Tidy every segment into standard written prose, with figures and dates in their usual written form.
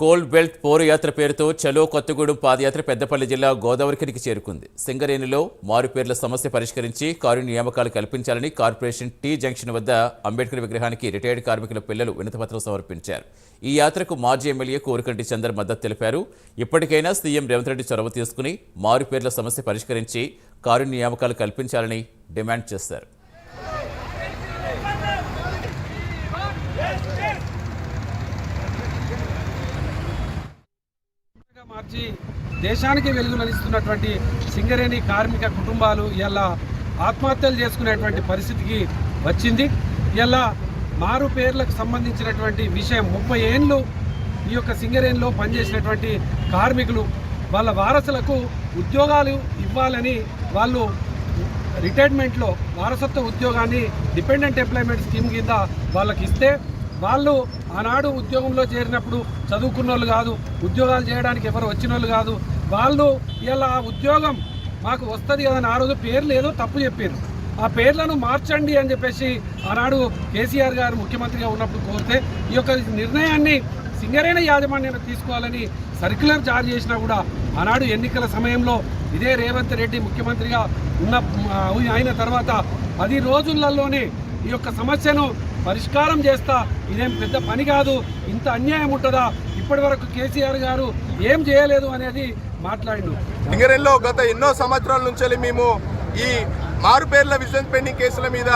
Cold belt పోరు యాత్ర పేరుతో చలో కొత్తగూడెం పాదయాత్ర పెద్దపల్లి జిల్లా గోదావరిఖనికి చేరుకుంది. సింగరేణిలో మారుపేర్ల సమస్య పరిష్కరించి కారు నియామకాలు కల్పించాలని కార్పొరేషన్ టీ జంక్షన్ వద్ద అంబేద్కర్ విగ్రహానికి రిటైర్డ్ కార్మికుల పిల్లలు వినతిపత్రం సమర్పించారు. ఈ యాత్రకు మాజీ ఎమ్మెల్యే కోరుకంటి చందర్ మద్దతు తెలిపారు. ఇప్పటికైనా సీఎం రేవంత్ రెడ్డి చొరవ తీసుకుని మారుపేర్ల సమస్య పరిష్కరించి కారు నియామకాలు కల్పించాలని డిమాండ్ చేశారు. మార్చి దేశానికి వెలుగునిస్తున్నటువంటి సింగరేణి కార్మిక కుటుంబాలు ఇలా ఆత్మహత్యలు చేసుకునేటువంటి పరిస్థితికి వచ్చింది. ఇలా మారు పేర్లకు సంబంధించినటువంటి విషయం 30 ఏళ్ళు ఈ యొక్క సింగరేణిలో పనిచేసినటువంటి కార్మికులు వాళ్ళ వారసులకు ఉద్యోగాలు ఇవ్వాలని వాళ్ళు రిటైర్మెంట్లో వారసత్వ ఉద్యోగాన్ని డిపెండెంట్ ఎంప్లాయ్మెంట్ స్కీమ్ కింద వాళ్ళకి ఇస్తే వాళ్ళు ఆనాడు ఉద్యోగంలో చేరినప్పుడు చదువుకున్న వాళ్ళు కాదు, ఉద్యోగాలు చేయడానికి ఎవరు వచ్చిన వాళ్ళు కాదు. వాళ్ళు ఇలా ఆ ఉద్యోగం మాకు వస్తుంది కదని ఆ రోజు పేర్లు ఏదో తప్పు చెప్పారు. ఆ పేర్లను మార్చండి అని చెప్పేసి ఆనాడు కేసీఆర్ గారు ముఖ్యమంత్రిగా ఉన్నప్పుడు కోరితే ఈ యొక్క నిర్ణయాన్ని సింగరేణి యాజమాన్యం తీసుకోవాలని సర్క్యులర్ జారీ చేసినా కూడా ఆనాడు ఎన్నికల సమయంలో ఇదే రేవంత్ రెడ్డి ముఖ్యమంత్రిగా అయిన తర్వాత 10 రోజులలోనే ఈ యొక్క సమస్యను పరిష్కారం చేస్తా, ఇదేం పెద్ద పని కాదు, ఇంత అన్యాయం ఉంటుందా, ఇప్పటి వరకు కేసీఆర్ గారు ఏం చేయలేదు అనేది మాట్లాడిండు. సింగరేణిలో గత ఎన్నో సంవత్సరాల నుంచి మేము ఈ మారుపేర్ల విజిలెన్స్ పెండింగ్ కేసుల మీద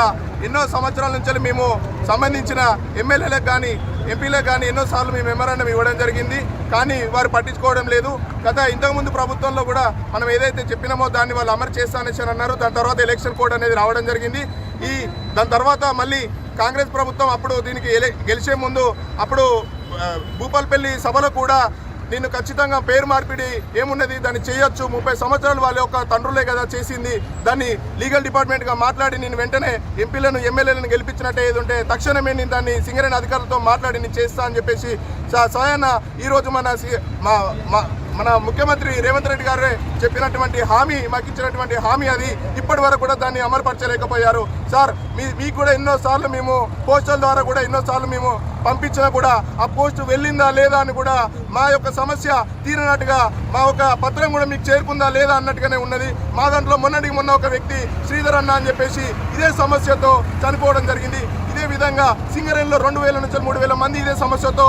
ఎన్నో సంవత్సరాల నుంచి మేము సంబంధించిన ఎమ్మెల్యేలకు కానీ ఎంపీలకు కానీ ఎన్నోసార్లు మేము మెమరాండం ఇవ్వడం జరిగింది. కానీ వారు పట్టించుకోవడం లేదు. గత ఇంతకుముందు ప్రభుత్వంలో కూడా మనం ఏదైతే చెప్పినామో దాన్ని వాళ్ళు అమలు చేస్తానని అన్నారు. దాని తర్వాత ఎలక్షన్ కోడ్ అనేది రావడం జరిగింది. దాని తర్వాత మళ్ళీ కాంగ్రెస్ ప్రభుత్వం అప్పుడు దీనికి గెలిచే ముందు అప్పుడు భూపాలపల్లి సభలో కూడా నేను ఖచ్చితంగా పేరు మార్పిడి ఏమున్నది, దాన్ని చేయొచ్చు, 30 సంవత్సరాలు వాళ్ళ యొక్క తండ్రులే కదా చేసింది, దాన్ని లీగల్ డిపార్ట్మెంట్గా మాట్లాడి నేను వెంటనే ఎంపీలను ఎమ్మెల్యేలను గెలిపించినట్టే ఏది ఉంటే తక్షణమే నేను దాన్ని సింగరేణి అధికారులతో మాట్లాడి నేను చేస్తా అని చెప్పేసి స్వయాన ఈరోజు మన ముఖ్యమంత్రి రేవంత్ రెడ్డి గారే చెప్పినటువంటి హామీ, మాకు ఇచ్చినటువంటి హామీ అది ఇప్పటి వరకు కూడా దాన్ని అమలుపరచలేకపోయారు. సార్ మీకు కూడా ఎన్నోసార్లు మేము పోస్టల్ ద్వారా కూడా ఎన్నోసార్లు మేము పంపించినా కూడా ఆ పోస్టు వెళ్ళిందా లేదా అని కూడా మా యొక్క సమస్య తీరినట్టుగా మా ఒక పత్రం కూడా మీకు చేరుకుందా లేదా అన్నట్టుగానే ఉన్నది. మా దాంట్లో మొన్న ఒక వ్యక్తి శ్రీధర్ అన్న అని చెప్పేసి ఇదే సమస్యతో చనిపోవడం జరిగింది. ఇదే విధంగా సింగరేణిలో 2000 నుంచి 3000 మంది ఇదే సమస్యతో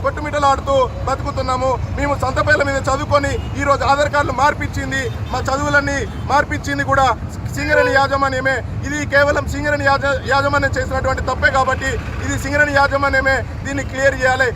కొట్టుమిట్టలాడుతూ బతుకుతున్నాము. మేము సంతపేర్ల మీద చదువుకొని ఈరోజు ఆధార్ కార్డులు మార్పించింది, మా చదువులన్నీ మార్పించింది కూడా సింగరేణి యాజమాన్యమే. ఇది కేవలం సింగరేణి యాజమాన్యం చేసినటువంటి తప్పే కాబట్టి ఇది సింగరేణి యాజమాన్యమే దీన్ని క్లియర్ చేయాలి.